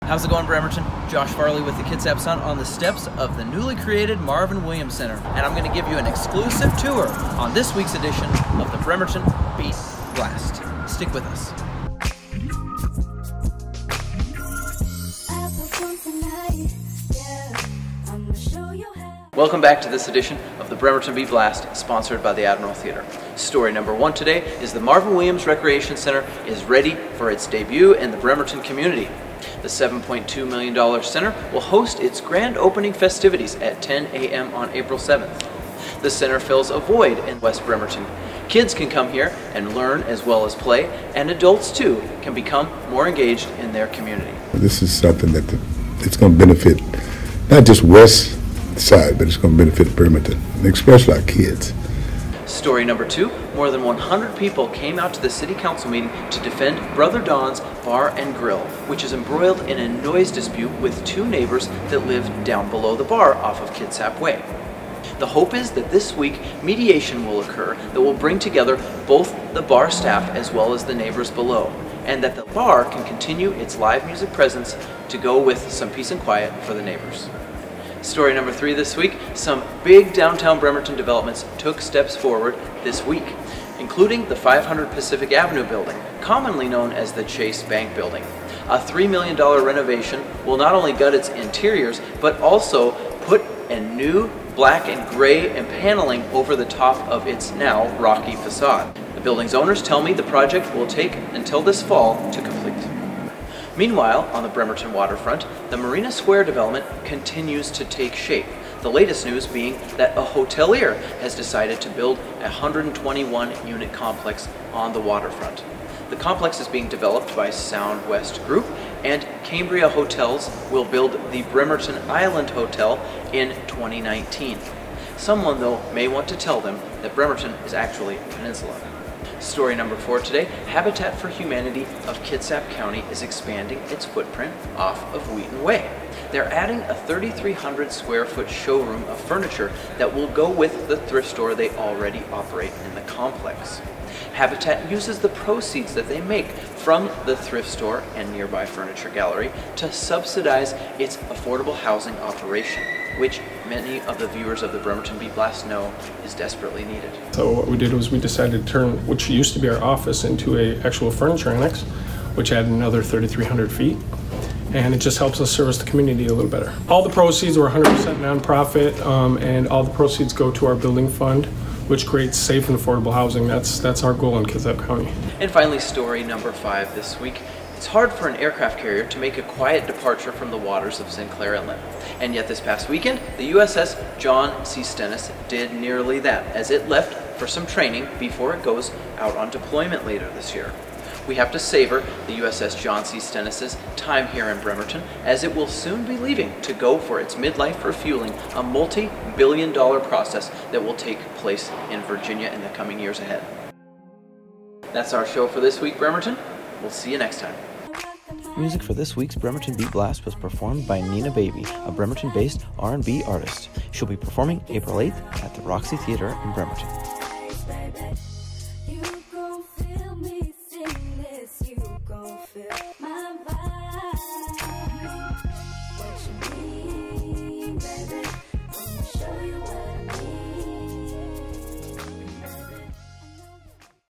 How's it going, Bremerton? Josh Farley with the Kitsap Sun on the steps of the newly created Marvin Williams Center, and I'm going to give you an exclusive tour on this week's edition of the Bremerton Beat Blast. Stick with us. Welcome back to this edition of the Bremerton Beat Blast, sponsored by the Admiral Theater. Story number one today is the Marvin Williams Recreation Center is ready for its debut in the Bremerton community. The $7.2 million center will host its grand opening festivities at 10 a.m. on April 7th. The center fills a void in West Bremerton. Kids can come here and learn as well as play, and adults too can become more engaged in their community. This is something that it's going to benefit not just West Side, but it's going to benefit Bremerton, and especially our kids. Story number two, more than 100 people came out to the city council meeting to defend Brother Don's Bar and Grill, which is embroiled in a noise dispute with two neighbors that live down below the bar off of Kitsap Way. The hope is that this week mediation will occur that will bring together both the bar staff as well as the neighbors below, and that the bar can continue its live music presence to go with some peace and quiet for the neighbors. Story number three this week, some big downtown Bremerton developments took steps forward this week, including the 500 Pacific Avenue building, commonly known as the Chase Bank building. A $3 million renovation will not only gut its interiors, but also put a new black and gray and paneling over the top of its now rocky facade. The building's owners tell me the project will take until this fall to complete. Meanwhile, on the Bremerton waterfront, the Marina Square development continues to take shape. The latest news being that a hotelier has decided to build a 121-unit complex on the waterfront. The complex is being developed by Sound West Group, and Cambria Hotels will build the Bremerton Island Hotel in 2019. Someone, though, may want to tell them that Bremerton is actually a peninsula. Story number four today, Habitat for Humanity of Kitsap County is expanding its footprint off of Wheaton Way. They're adding a 3,300 square foot showroom of furniture that will go with the thrift store they already operate in the complex. Habitat uses the proceeds that they make from the thrift store and nearby furniture gallery to subsidize its affordable housing operation, which many of the viewers of the Bremerton Beat Blast know is desperately needed. So what we did was we decided to turn what used to be our office into an actual furniture annex, which added another 3,300 feet. And it just helps us service the community a little better. All the proceeds were 100% nonprofit, and all the proceeds go to our building fund, which creates safe and affordable housing. That's our goal in Kitsap County. And finally, story number five this week. It's hard for an aircraft carrier to make a quiet departure from the waters of Sinclair Inlet. And yet this past weekend, the USS John C Stennis did nearly that, as it left for some training before it goes out on deployment later this year. We have to savor the USS John C Stennis' time here in Bremerton, as it will soon be leaving to go for its midlife refueling, a multi-billion-dollar process that will take place in Virginia in the coming years ahead. That's our show for this week, Bremerton. We'll see you next time. Music for this week's Bremerton Beat Blast was performed by Nina Baby, a Bremerton-based R&B artist. She'll be performing April 8th at the Roxy Theater in Bremerton.